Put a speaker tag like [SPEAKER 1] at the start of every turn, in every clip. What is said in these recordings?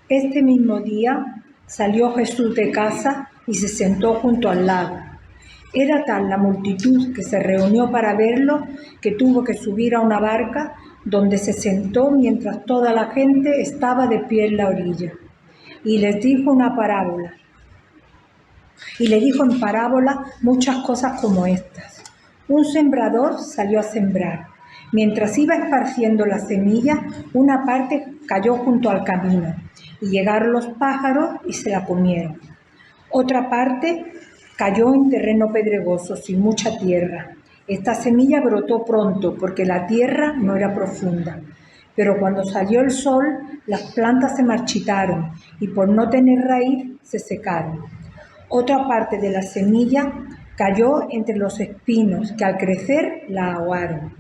[SPEAKER 1] Este mismo día salió Jesús de casa y se sentó junto al lago. Era tal la multitud que se reunió para verlo que tuvo que subir a una barca donde se sentó mientras toda la gente estaba de pie en la orilla. Y les dijo una parábola. Y le dijo en parábola muchas cosas como estas. Un sembrador salió a sembrar. Mientras iba esparciendo la semilla, una parte cayó junto al camino, y llegaron los pájaros y se la comieron. Otra parte cayó en terreno pedregoso, sin mucha tierra. Esta semilla brotó pronto, porque la tierra no era profunda. Pero cuando salió el sol, las plantas se marchitaron, y por no tener raíz, se secaron. Otra parte de la semilla cayó entre los espinos, que al crecer la ahogaron.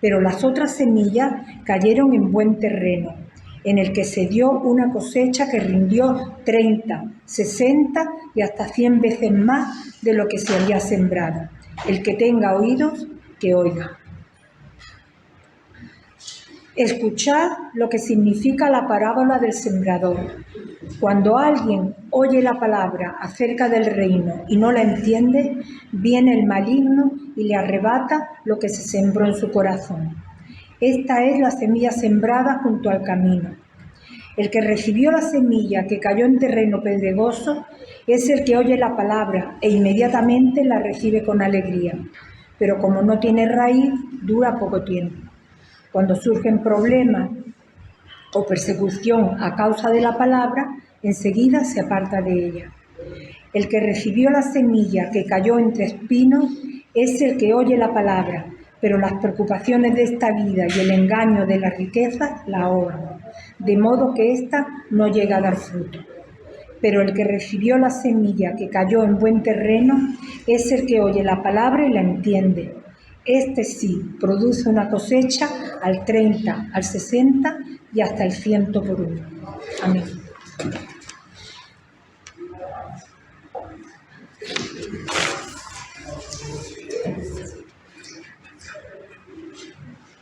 [SPEAKER 1] Pero las otras semillas cayeron en buen terreno, en el que se dio una cosecha que rindió 30, 60 y hasta 100 veces más de lo que se había sembrado. El que tenga oídos, que oiga. Escuchad lo que significa la parábola del sembrador. Cuando alguien oye la palabra acerca del reino y no la entiende, viene el maligno y le arrebata lo que se sembró en su corazón. Esta es la semilla sembrada junto al camino. El que recibió la semilla que cayó en terreno pedregoso es el que oye la palabra e inmediatamente la recibe con alegría. Pero como no tiene raíz, dura poco tiempo. Cuando surgen problemas o persecución a causa de la palabra, enseguida se aparta de ella. El que recibió la semilla que cayó entre espinos es el que oye la palabra, pero las preocupaciones de esta vida y el engaño de la riqueza la ahogan, de modo que ésta no llega a dar fruto. Pero el que recibió la semilla que cayó en buen terreno es el que oye la palabra y la entiende. Este sí produce una cosecha al 30, al 60 y hasta el 100 por uno. Amén.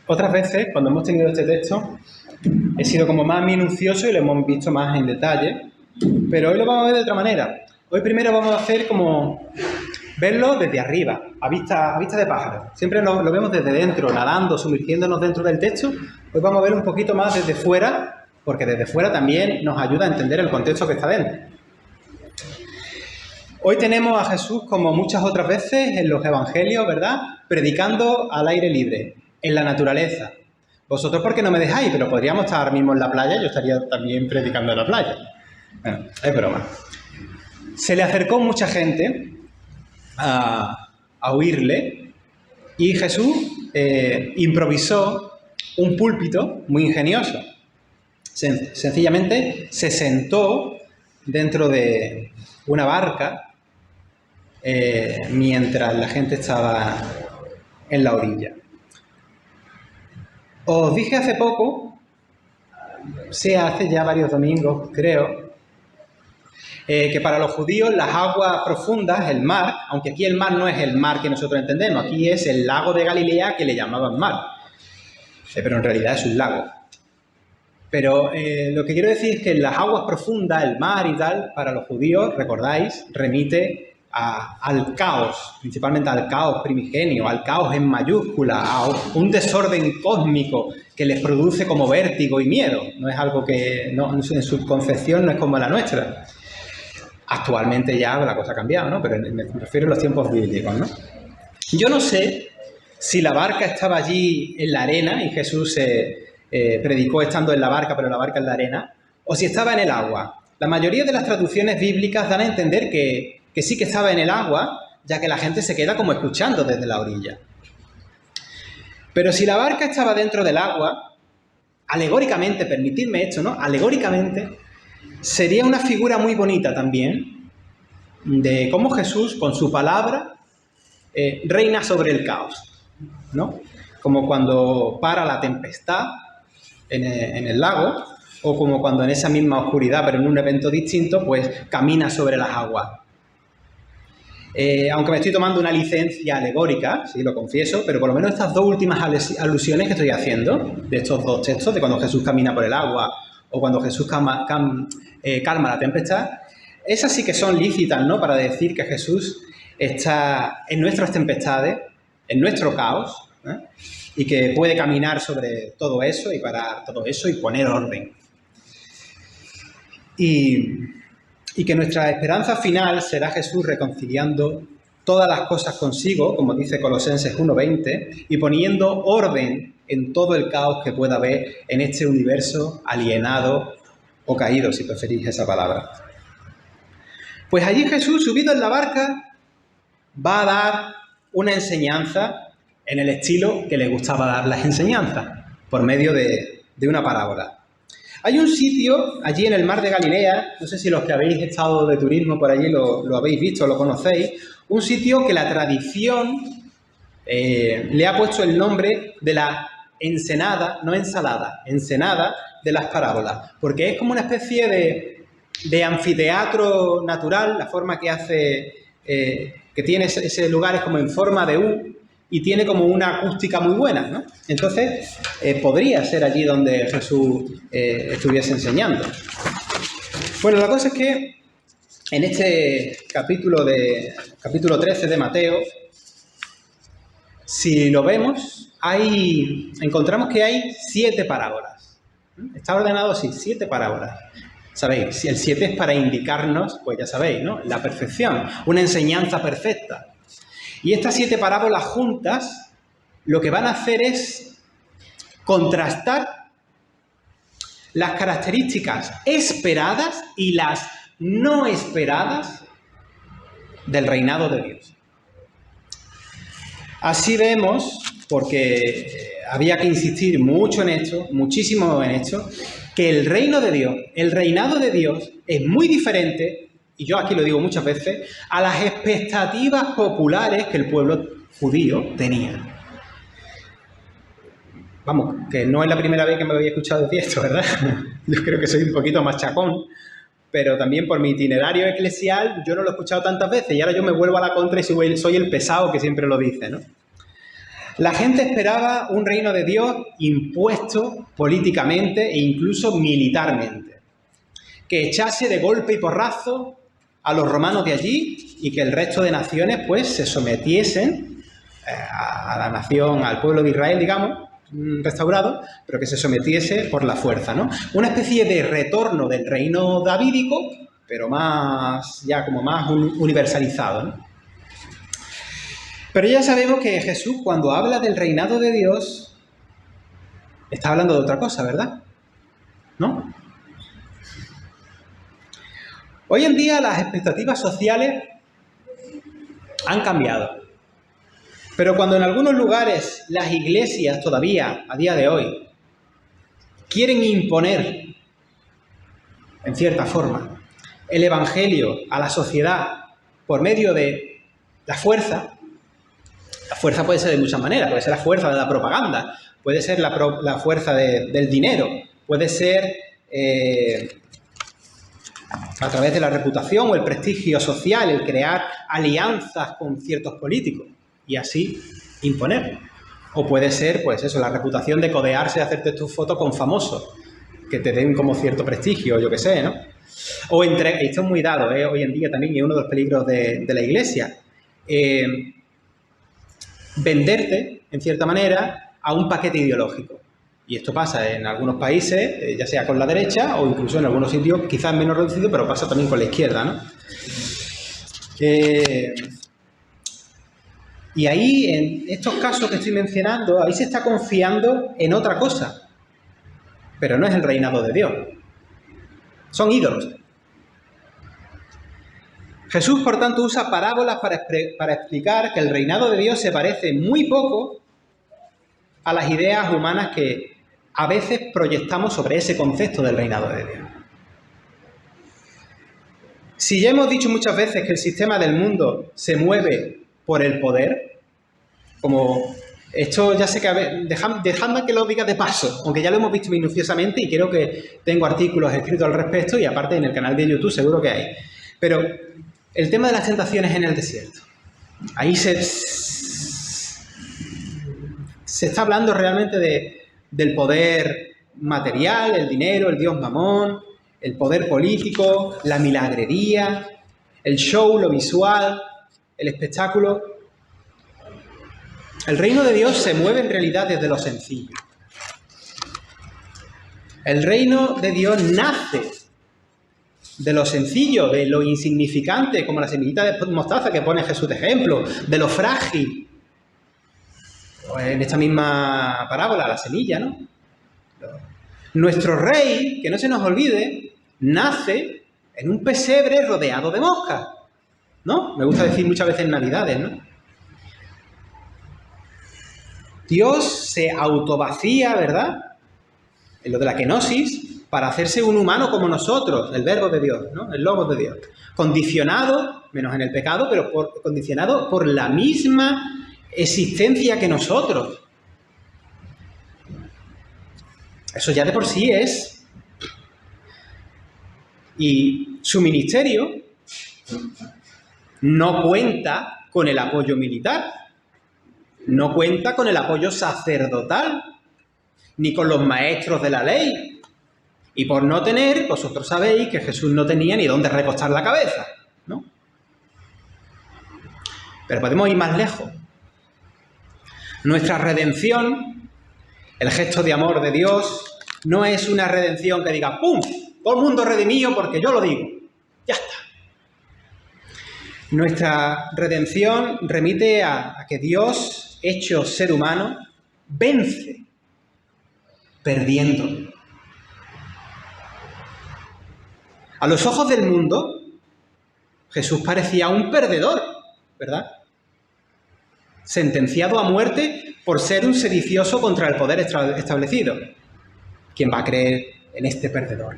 [SPEAKER 2] Otras veces, cuando hemos tenido este texto, he sido como más minucioso y lo hemos visto más en detalle, pero hoy lo vamos a ver de otra manera. Hoy primero vamos a hacer como verlo desde arriba, a vista de pájaro. Siempre lo vemos desde dentro, nadando, sumergiéndonos dentro del texto. Hoy vamos a ver un poquito más desde fuera, porque desde fuera también nos ayuda a entender el contexto que está dentro. Hoy tenemos a Jesús, como muchas otras veces en los evangelios, ¿verdad?, predicando al aire libre, en la naturaleza. Vosotros porque no me dejáis, pero podríamos estar ahora mismo en la playa, yo estaría también predicando en la playa. Bueno, es broma. Se le acercó mucha gente a oírle y Jesús improvisó un púlpito muy ingenioso. Sencillamente se sentó dentro de una barca mientras la gente estaba en la orilla. Os dije hace poco, hace ya varios domingos, creo, que para los judíos las aguas profundas, el mar, aunque aquí el mar no es el mar que nosotros entendemos, aquí es el lago de Galilea que le llamaban mar, pero en realidad es un lago. Pero lo que quiero decir es que las aguas profundas, el mar y tal, para los judíos, recordáis, remite al caos, principalmente al caos primigenio, al caos en mayúscula, a un desorden cósmico que les produce como vértigo y miedo. No es algo que en su concepción no es como la nuestra. Actualmente ya la cosa ha cambiado, ¿no? Pero me refiero a los tiempos bíblicos, ¿no? Yo no sé si la barca estaba allí en la arena y Jesús predicó estando en la barca, pero la barca en la arena, o si estaba en el agua. La mayoría de las traducciones bíblicas dan a entender que sí que estaba en el agua, ya que la gente se queda como escuchando desde la orilla. Pero si la barca estaba dentro del agua, alegóricamente, permitidme esto, ¿no? Alegóricamente, sería una figura muy bonita también de cómo Jesús, con su palabra, reina sobre el caos, ¿no? Como cuando para la tempestad en el lago, o como cuando en esa misma oscuridad, pero en un evento distinto, pues camina sobre las aguas. Aunque me estoy tomando una licencia alegórica, sí, lo confieso, pero por lo menos estas dos últimas alusiones que estoy haciendo, de estos dos textos, de cuando Jesús camina por el agua o cuando Jesús calma la tempestad, esas sí que son lícitas, ¿no? Para decir que Jesús está en nuestras tempestades, en nuestro caos, ¿eh? Y que puede caminar sobre todo eso y parar todo eso y poner orden. Y que nuestra esperanza final será Jesús reconciliando todas las cosas consigo, como dice Colosenses 1:20, y poniendo orden en todo el caos que pueda haber en este universo alienado o caído, si preferís esa palabra. Pues allí Jesús, subido en la barca, va a dar una enseñanza en el estilo que le gustaba dar las enseñanzas, por medio de una parábola. Hay un sitio allí en el mar de Galilea, no sé si los que habéis estado de turismo por allí lo habéis visto, lo conocéis, un sitio que la tradición le ha puesto el nombre de la ensenada, no ensalada, ensenada de las parábolas, porque es como una especie de anfiteatro natural, la forma que hace, que tiene ese lugar es como en forma de U, y tiene como una acústica muy buena, ¿no? Entonces, podría ser allí donde Jesús estuviese enseñando. Bueno, la cosa es que en este capítulo 13 de Mateo, si lo vemos, encontramos que hay 7 parábolas. Está ordenado así, 7 parábolas. ¿Sabéis? Si el 7 es para indicarnos, pues ya sabéis, ¿no? La perfección, una enseñanza perfecta. Y estas 7 parábolas juntas lo que van a hacer es contrastar las características esperadas y las no esperadas del reinado de Dios. Así vemos, porque había que insistir mucho en esto, muchísimo en esto, que el reino de Dios, el reinado de Dios es muy diferente, y yo aquí lo digo muchas veces, a las expectativas populares que el pueblo judío tenía. Vamos, que no es la primera vez que me había escuchado decir esto, ¿verdad? Yo creo que soy un poquito machacón, pero también por mi itinerario eclesial yo no lo he escuchado tantas veces y ahora yo me vuelvo a la contra y soy el pesado que siempre lo dice, ¿no? La gente esperaba un reino de Dios impuesto políticamente e incluso militarmente, que echase de golpe y porrazo a los romanos de allí y que el resto de naciones pues se sometiesen a la nación, al pueblo de Israel, digamos, restaurado, pero que se sometiese por la fuerza, ¿no? Una especie de retorno del reino davídico, pero más universalizado, ¿no? Pero ya sabemos que Jesús, cuando habla del reinado de Dios, está hablando de otra cosa, ¿verdad? ¿No? Hoy en día las expectativas sociales han cambiado. Pero cuando en algunos lugares las iglesias todavía, a día de hoy, quieren imponer, en cierta forma, el evangelio a la sociedad por medio de la fuerza puede ser de muchas maneras, puede ser la fuerza de la propaganda, puede ser la fuerza del dinero, puede ser a través de la reputación o el prestigio social, el crear alianzas con ciertos políticos y así imponer. O puede ser, pues eso, la reputación de codearse, de hacerte tus fotos con famosos, que te den como cierto prestigio, yo qué sé, ¿no? O esto es muy dado, hoy en día también, y es uno de los peligros de la iglesia, venderte, en cierta manera, a un paquete ideológico. Y esto pasa en algunos países, ya sea con la derecha o incluso en algunos sitios quizás menos reducido, pero pasa también con la izquierda, ¿no? Y ahí, en estos casos que estoy mencionando, ahí se está confiando en otra cosa, pero no es el reinado de Dios. Son ídolos. Jesús, por tanto, usa parábolas para explicar que el reinado de Dios se parece muy poco a las ideas humanas que a veces proyectamos sobre ese concepto del reinado de Dios. Si ya hemos dicho muchas veces que el sistema del mundo se mueve por el poder, como esto ya sé que, dejadme que lo diga de paso, aunque ya lo hemos visto minuciosamente y creo que tengo artículos escritos al respecto y aparte en el canal de YouTube seguro que hay. Pero el tema de las tentaciones en el desierto, ahí se está hablando realmente del poder material, el dinero, el dios Mamón, el poder político, la milagrería, el show, lo visual, el espectáculo. El reino de Dios se mueve en realidad desde lo sencillo. El reino de Dios nace de lo sencillo, de lo insignificante, como la semillita de mostaza que pone Jesús de ejemplo, de lo frágil. En esta misma parábola, la semilla, ¿no? Nuestro rey, que no se nos olvide, nace en un pesebre rodeado de moscas, ¿no? Me gusta decir muchas veces en Navidades, ¿no? Dios se autovacía, ¿verdad?, en lo de la kenosis, para hacerse un humano como nosotros, el verbo de Dios, ¿no?, el logos de Dios. Condicionado, menos en el pecado, pero condicionado por la misma existencia que nosotros. Eso ya de por sí es. Y su ministerio no cuenta con el apoyo militar, no cuenta con el apoyo sacerdotal, ni con los maestros de la ley. Y por no tener, vosotros sabéis que Jesús no tenía ni dónde recostar la cabeza, ¿no? Pero podemos ir más lejos. Nuestra redención, el gesto de amor de Dios, no es una redención que diga ¡pum! Todo el mundo redimido porque yo lo digo. Ya está. Nuestra redención remite a que Dios, hecho ser humano, vence perdiendo. A los ojos del mundo, Jesús parecía un perdedor, ¿verdad? Sentenciado a muerte por ser un sedicioso contra el poder establecido. ¿Quién va a creer en este perdedor?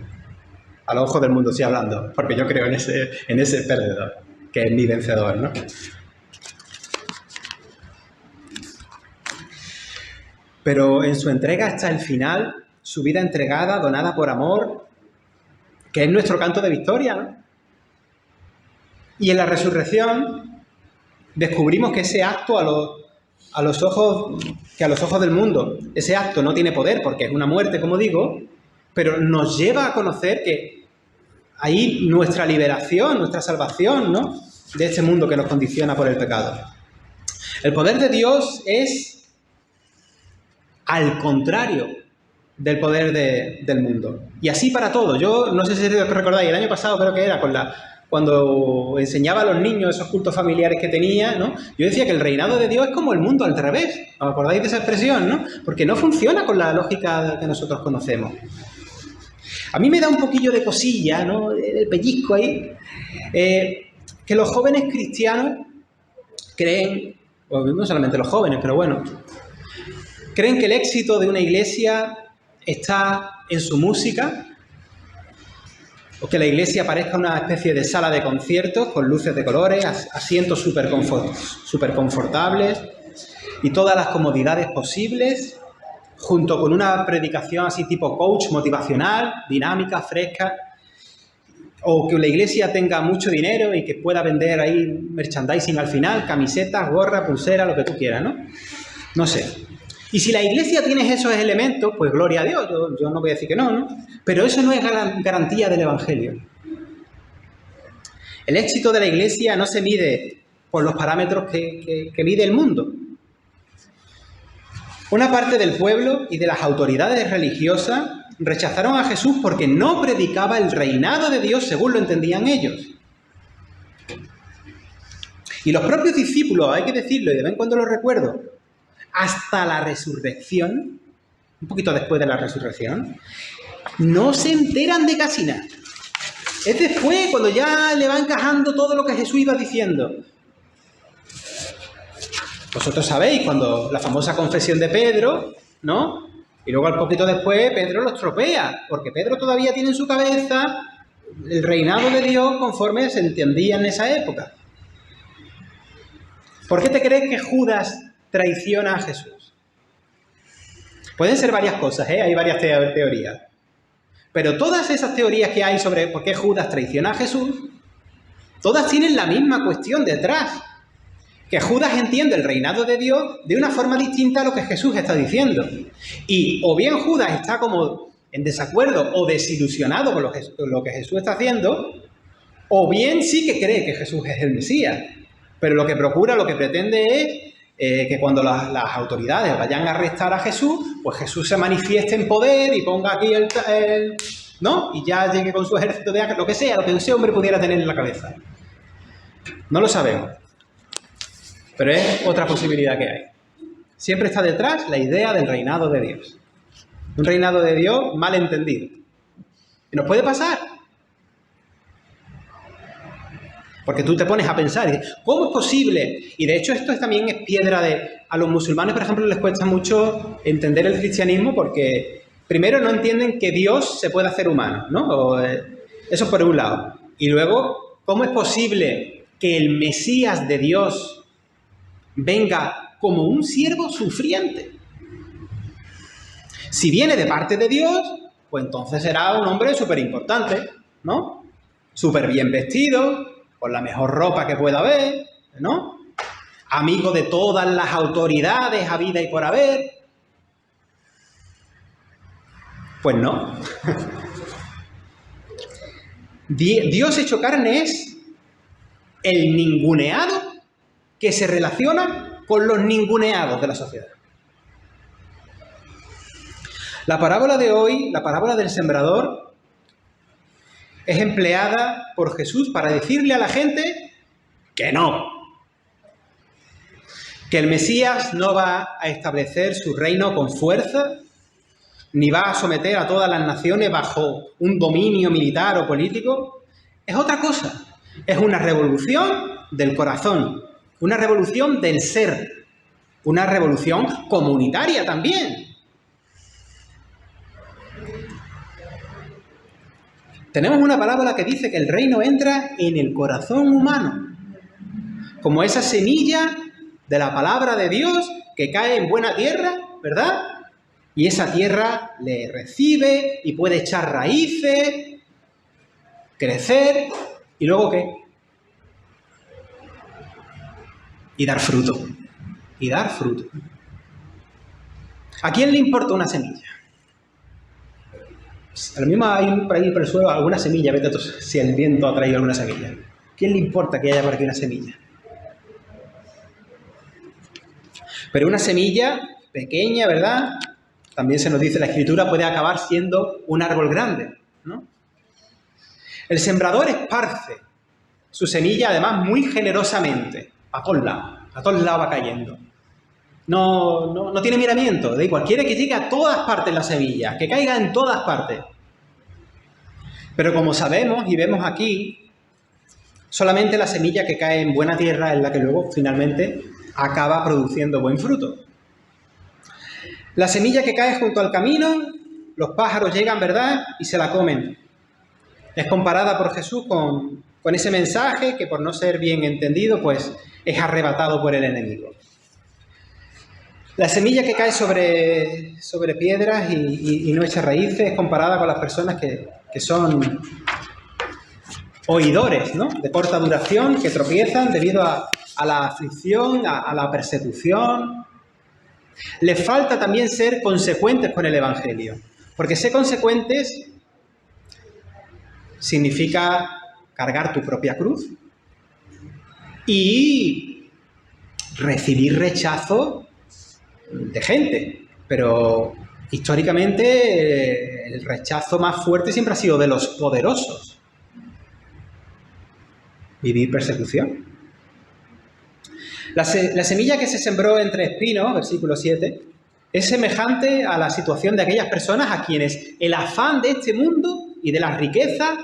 [SPEAKER 2] A los ojos del mundo estoy hablando, porque yo creo en ese perdedor, que es mi vencedor, ¿no? Pero en su entrega hasta el final, su vida entregada, donada por amor, que es nuestro canto de victoria, ¿no? Y en la resurrección descubrimos que ese acto a los ojos del mundo, ese acto no tiene poder porque es una muerte, como digo, pero nos lleva a conocer que ahí nuestra liberación, nuestra salvación, ¿no?, de este mundo que nos condiciona por el pecado. El poder de Dios es al contrario del poder del mundo. Y así para todo. Yo no sé si recordáis, el año pasado creo que era cuando enseñaba a los niños esos cultos familiares que tenía, ¿no? Yo decía que el reinado de Dios es como el mundo al revés. ¿Os acordáis de esa expresión, no? Porque no funciona con la lógica que nosotros conocemos. A mí me da un poquillo de cosilla, ¿no?, el pellizco ahí, que los jóvenes cristianos creen, o no solamente los jóvenes, pero bueno, creen que el éxito de una iglesia está en su música, o que la iglesia parezca una especie de sala de conciertos con luces de colores, asientos súper confortables y todas las comodidades posibles, junto con una predicación así tipo coach motivacional, dinámica, fresca, o que la iglesia tenga mucho dinero y que pueda vender ahí merchandising al final, camisetas, gorra, pulsera, lo que tú quieras, ¿no? No sé. Y si la iglesia tiene esos elementos, pues gloria a Dios, yo no voy a decir que no, ¿no? Pero eso no es garantía del Evangelio. El éxito de la iglesia no se mide por los parámetros que mide el mundo. Una parte del pueblo y de las autoridades religiosas rechazaron a Jesús porque no predicaba el reinado de Dios según lo entendían ellos. Y los propios discípulos, hay que decirlo y de vez en cuando lo recuerdo, hasta la resurrección, un poquito después de la resurrección, no se enteran de casi nada. Es después cuando ya le va encajando todo lo que Jesús iba diciendo. Vosotros sabéis, cuando la famosa confesión de Pedro, ¿no? Y luego al poquito después Pedro los estropea, porque Pedro todavía tiene en su cabeza el reinado de Dios conforme se entendía en esa época. ¿Por qué te crees que Judas traiciona a Jesús? Pueden ser varias cosas, ¿eh? Hay varias teorías. Pero todas esas teorías que hay sobre por qué Judas traiciona a Jesús, todas tienen la misma cuestión detrás. que Judas entiende el reinado de Dios de una forma distinta a lo que Jesús está diciendo. Y o bien Judas está como en desacuerdo o desilusionado con lo que Jesús está haciendo, o bien sí que cree que Jesús es el Mesías. Pero lo que procura, lo que pretende es que cuando las autoridades vayan a arrestar a Jesús, pues Jesús se manifieste en poder y ponga aquí ¿no? Y ya llegue con su ejército de ángeles, lo que sea, lo que ese hombre pudiera tener en la cabeza. No lo sabemos. Pero es otra posibilidad que hay. Siempre está detrás la idea del reinado de Dios. Un reinado de Dios mal entendido. ¿Y nos puede pasar? Porque tú te pones a pensar, y dices, ¿cómo es posible? Y de hecho esto también es piedra de... A los musulmanes, por ejemplo, les cuesta mucho entender el cristianismo porque primero no entienden que Dios se puede hacer humano, ¿no? Eso por un lado. Y luego, ¿cómo es posible que el Mesías de Dios venga como un siervo sufriente? Si viene de parte de Dios, pues entonces será un hombre súper importante, ¿no? Súper bien vestido, con la mejor ropa que pueda haber, ¿no? Amigo de todas las autoridades habidas y por haber. Pues no. Dios hecho carne es el ninguneado que se relaciona con los ninguneados de la sociedad. La parábola de hoy, la parábola del sembrador, es empleada por Jesús para decirle a la gente que no. Que el Mesías no va a establecer su reino con fuerza, ni va a someter a todas las naciones bajo un dominio militar o político. Es otra cosa. Es una revolución del corazón, una revolución del ser, una revolución comunitaria también. Tenemos una parábola que dice que el reino entra en el corazón humano, como esa semilla de la palabra de Dios que cae en buena tierra, ¿verdad? Y esa tierra le recibe y puede echar raíces, crecer, ¿y luego qué? Y dar fruto. Y dar fruto. ¿A quién le importa una semilla? A lo mismo hay por ahí por el suelo alguna semilla, vete tú, si el viento ha traído alguna semilla. ¿Quién le importa que haya por aquí una semilla? Pero una semilla pequeña, ¿verdad? También se nos dice en la Escritura, puede acabar siendo un árbol grande, ¿no? El sembrador esparce su semilla, además, muy generosamente, a todos lados va cayendo. No tiene miramiento, da igual, quiere que llegue a todas partes la semilla, que caiga en todas partes. Pero como sabemos y vemos aquí, solamente la semilla que cae en buena tierra es la que luego finalmente acaba produciendo buen fruto. La semilla que cae junto al camino, los pájaros llegan, ¿verdad?, y se la comen. Es comparada por Jesús con ese mensaje que por no ser bien entendido, pues es arrebatado por el enemigo. La semilla que cae sobre piedras y no echa raíces es comparada con las personas que son oidores, ¿no?, de corta duración, que tropiezan debido a la aflicción, a la persecución. Les falta también ser consecuentes con el Evangelio, porque ser consecuentes significa cargar tu propia cruz y recibir rechazo de gente, pero históricamente el rechazo más fuerte siempre ha sido de los poderosos. Vivir persecución. La semilla que se sembró entre espinos, versículo 7, es semejante a la situación de aquellas personas a quienes el afán de este mundo y de las riquezas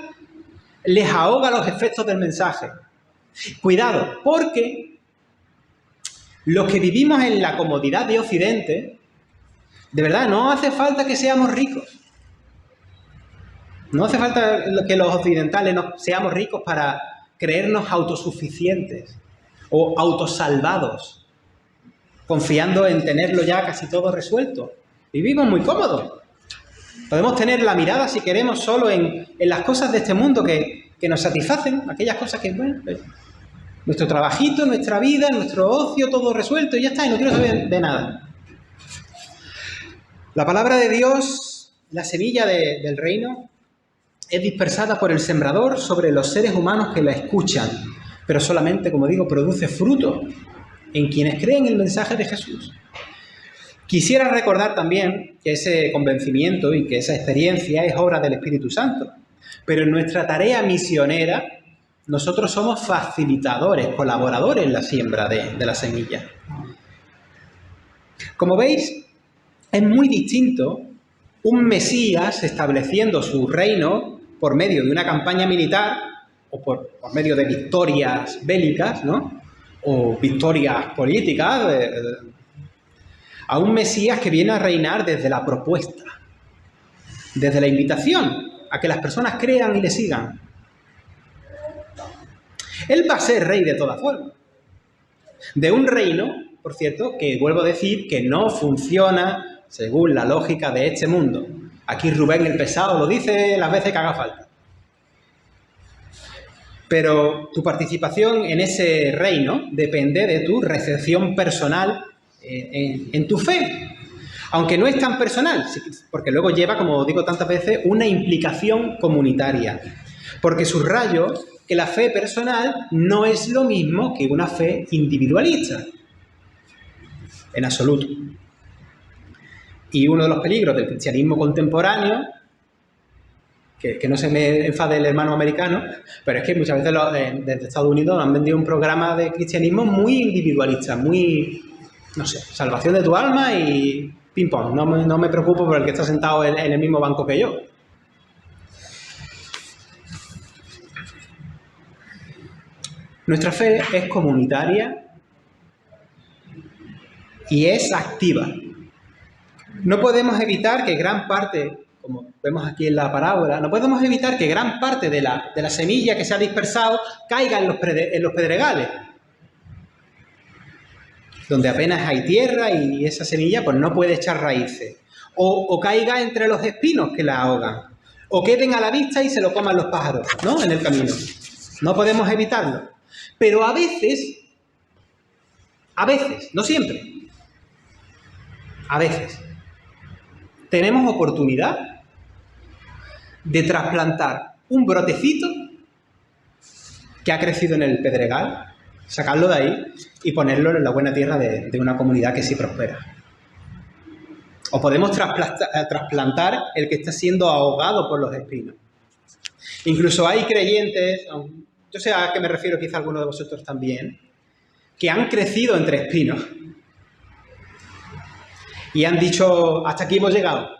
[SPEAKER 2] les ahoga los efectos del mensaje. Cuidado, porque los que vivimos en la comodidad de Occidente, de verdad, no hace falta que seamos ricos. No hace falta que los occidentales seamos ricos para creernos autosuficientes o autosalvados, confiando en tenerlo ya casi todo resuelto. Vivimos muy cómodos. Podemos tener la mirada, si queremos, solo en las cosas de este mundo que nos satisfacen, aquellas cosas que, bueno, Nuestro trabajito, nuestra vida, nuestro ocio, todo resuelto y ya está, y no quiero saber de nada. La palabra de Dios, la semilla del reino, es dispersada por el sembrador sobre los seres humanos que la escuchan, pero solamente, como digo, produce fruto en quienes creen el mensaje de Jesús. Quisiera recordar también que ese convencimiento y que esa experiencia es obra del Espíritu Santo, pero en nuestra tarea misionera nosotros somos facilitadores, colaboradores en la siembra de la semilla. Como veis, es muy distinto un Mesías estableciendo su reino por medio de una campaña militar o por medio de victorias bélicas, ¿no? O victorias políticas, a un Mesías que viene a reinar desde la propuesta, desde la invitación a que las personas crean y le sigan. Él va a ser rey de todas formas. De un reino, por cierto, que vuelvo a decir que no funciona según la lógica de este mundo. Aquí Rubén el pesado lo dice las veces que haga falta. Pero tu participación en ese reino depende de tu recepción personal en tu fe. Aunque no es tan personal, porque luego lleva, como digo tantas veces, una implicación comunitaria. Porque subrayo que la fe personal no es lo mismo que una fe individualista. En absoluto. Y uno de los peligros del cristianismo contemporáneo, que no se me enfade el hermano americano, pero es que muchas veces desde Estados Unidos nos han vendido un programa de cristianismo muy individualista, muy, no sé, salvación de tu alma y ping-pong. No me preocupo por el que está sentado en el mismo banco que yo. Nuestra fe es comunitaria y es activa. No podemos evitar que gran parte, como vemos aquí en la parábola, no podemos evitar que gran parte de la semilla que se ha dispersado caiga en los pedregales, donde apenas hay tierra y esa semilla pues no puede echar raíces. O caiga entre los espinos que la ahogan. O queden a la vista y se lo coman los pájaros, ¿no? En el camino. No podemos evitarlo. Pero a veces, no siempre, a veces, tenemos oportunidad de trasplantar un brotecito que ha crecido en el pedregal, sacarlo de ahí y ponerlo en la buena tierra de una comunidad que sí prospera. O podemos trasplantar el que está siendo ahogado por los espinos. Incluso hay creyentes, yo sé a qué me refiero, quizá alguno de vosotros también, que han crecido entre espinos y han dicho, hasta aquí hemos llegado.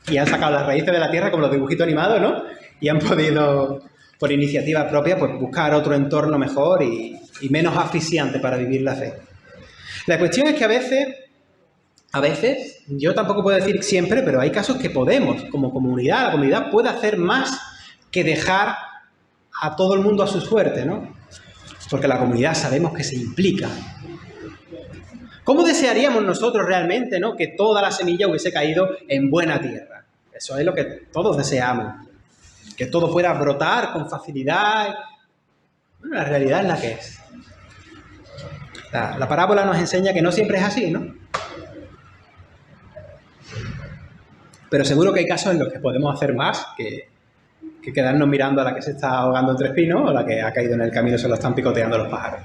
[SPEAKER 2] Y han sacado las raíces de la tierra como los dibujitos animados, ¿no? Y han podido, por iniciativa propia, pues buscar otro entorno mejor y menos asfixiante para vivir la fe. La cuestión es que a veces, yo tampoco puedo decir siempre, pero hay casos que podemos, como comunidad, la comunidad puede hacer más que dejar a todo el mundo a su suerte, ¿no? Porque la comunidad sabemos que se implica. ¿Cómo desearíamos nosotros realmente, ¿no?, que toda la semilla hubiese caído en buena tierra? Eso es lo que todos deseamos. Que todo pueda brotar con facilidad. Bueno, la realidad es la que es. La parábola nos enseña que no siempre es así, ¿no? Pero seguro que hay casos en los que podemos hacer más que quedarnos mirando a la que se está ahogando entre espinos o la que ha caído en el camino y se lo están picoteando los pájaros.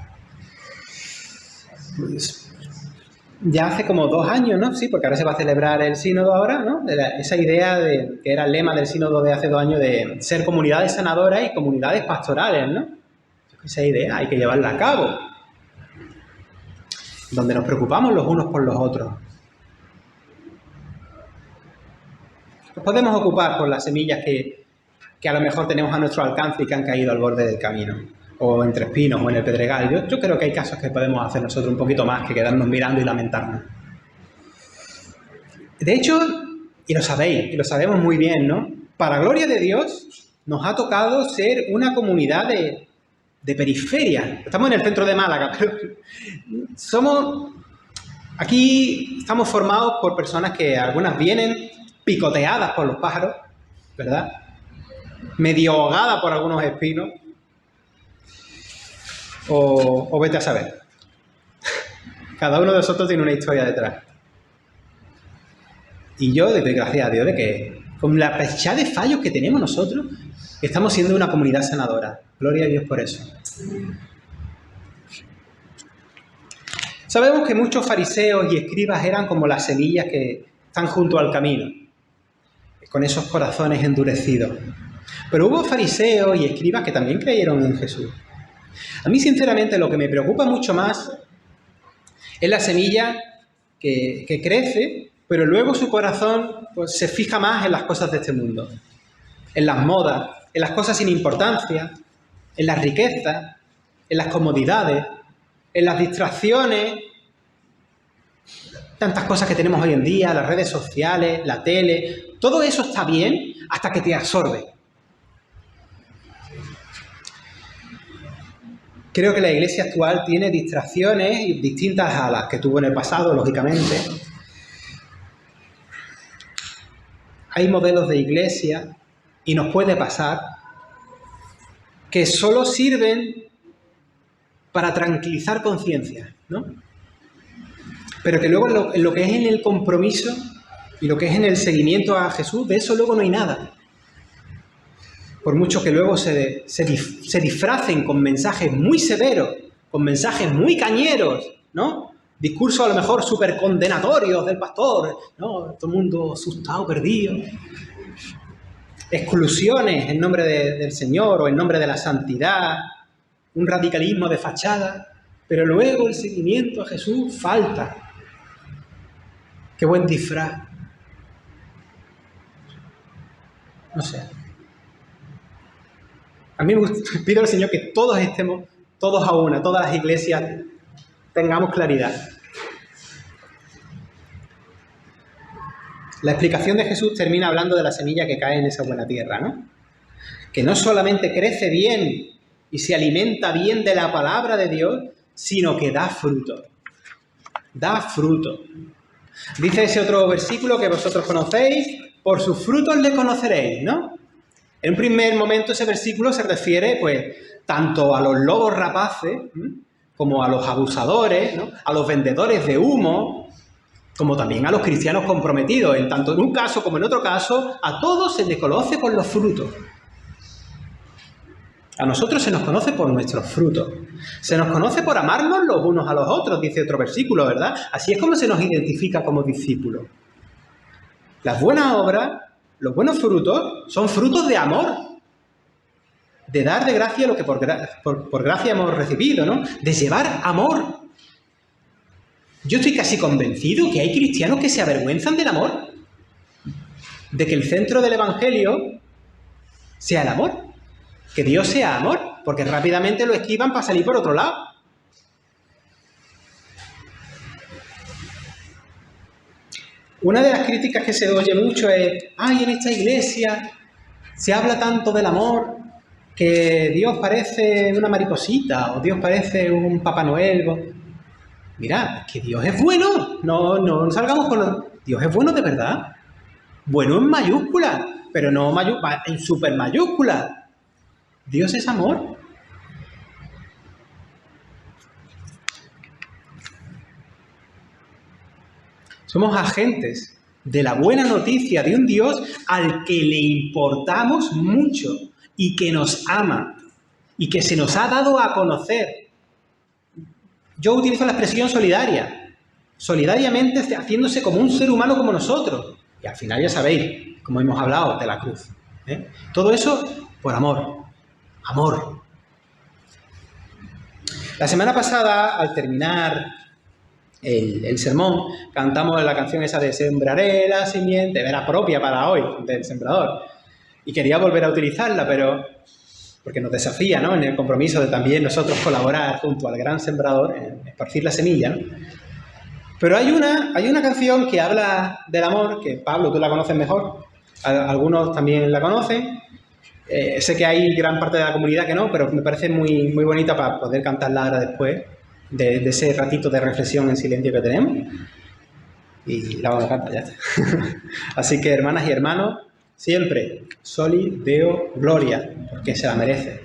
[SPEAKER 2] Pues, ya hace como 2 años, ¿no? Sí, porque ahora se va a celebrar el sínodo ahora, ¿no? Esa idea que era el lema del sínodo de hace 2 años de ser comunidades sanadoras y comunidades pastorales, ¿no? Esa idea hay que llevarla a cabo. Donde nos preocupamos los unos por los otros. Nos podemos ocupar por las semillas que a lo mejor tenemos a nuestro alcance y que han caído al borde del camino, o entre espinos o en el pedregal. Yo creo que hay casos que podemos hacer nosotros un poquito más que quedarnos mirando y lamentarnos. De hecho, y lo sabéis, y lo sabemos muy bien, ¿no? Para gloria de Dios, nos ha tocado ser una comunidad de periferia. Estamos en el centro de Málaga, pero aquí estamos formados por personas que algunas vienen picoteadas por los pájaros, ¿verdad? Medio ahogadas por algunos espinos. o vete a saber. Cada uno de nosotros tiene una historia detrás. Y yo le doy gracias a Dios de que, con la pechada de fallos que tenemos nosotros, estamos siendo una comunidad sanadora. Gloria a Dios por eso. Sabemos que muchos fariseos y escribas eran como las semillas que están junto al camino, con esos corazones endurecidos. Pero hubo fariseos y escribas que también creyeron en Jesús. A mí, sinceramente, lo que me preocupa mucho más es la semilla que crece, pero luego su corazón pues, se fija más en las cosas de este mundo, en las modas, en las cosas sin importancia, en las riquezas, en las comodidades, en las distracciones, tantas cosas que tenemos hoy en día, las redes sociales, la tele, todo eso está bien hasta que te absorbe. Creo que la iglesia actual tiene distracciones distintas a las que tuvo en el pasado, lógicamente. Hay modelos de iglesia, y nos puede pasar, que solo sirven para tranquilizar conciencias, ¿no? Pero que luego en lo que es en el compromiso y lo que es en el seguimiento a Jesús, de eso luego no hay nada. Por mucho que luego se disfracen con mensajes muy severos, con mensajes muy cañeros, ¿no? Discursos a lo mejor súper condenatorios del pastor, ¿no? Todo el mundo asustado, perdido. Exclusiones en nombre del Señor o en nombre de la santidad, un radicalismo de fachada, pero luego el seguimiento a Jesús falta. Qué buen disfraz. No sé. A mí me pido al Señor que todos estemos, todos a una, todas las iglesias, tengamos claridad. La explicación de Jesús termina hablando de la semilla que cae en esa buena tierra, ¿no? Que no solamente crece bien y se alimenta bien de la palabra de Dios, sino que da fruto. Da fruto. Dice ese otro versículo que vosotros conocéis, por sus frutos le conoceréis, ¿no? En un primer momento ese versículo se refiere, pues, tanto a los lobos rapaces, como a los abusadores, ¿no? A los vendedores de humo, como también a los cristianos comprometidos. En tanto en un caso como en otro caso, a todos se les conoce por los frutos. A nosotros se nos conoce por nuestros frutos. Se nos conoce por amarnos los unos a los otros, dice otro versículo, ¿verdad? Así es como se nos identifica como discípulos. Las buenas obras, los buenos frutos, son frutos de amor. De dar de gracia lo que por gracia hemos recibido, ¿no? De llevar amor. Yo estoy casi convencido que hay cristianos que se avergüenzan del amor. De que el centro del Evangelio sea el amor. Que Dios sea amor, porque rápidamente lo esquivan para salir por otro lado. Una de las críticas que se oye mucho es, ay, en esta iglesia se habla tanto del amor que Dios parece una mariposita o Dios parece un Papá Noel. Mira, es que Dios es bueno, no salgamos con los... Dios es bueno de verdad. Bueno en mayúscula, pero no en super mayúscula. Dios es amor. Somos agentes de la buena noticia de un Dios al que le importamos mucho y que nos ama y que se nos ha dado a conocer. Yo utilizo la expresión solidaria. Solidariamente haciéndose como un ser humano como nosotros. Y al final ya sabéis, como hemos hablado, de la cruz. Todo eso por amor. Amor. La semana pasada, al terminar el sermón, cantamos la canción esa de Sembraré la simiente, era propia para hoy, del sembrador. Y quería volver a utilizarla, pero porque nos desafía, ¿no?, en el compromiso de también nosotros colaborar junto al gran sembrador en esparcir la semilla, ¿no? Pero hay una canción que habla del amor, que Pablo, tú la conoces mejor, algunos también la conocen. Sé que hay gran parte de la comunidad que no, pero me parece muy, muy bonita para poder cantarla ahora después de ese ratito de reflexión en silencio que tenemos. Y la vamos a cantar, ya está. Así que, hermanas y hermanos, siempre Soli Deo Gloria, porque se la merece.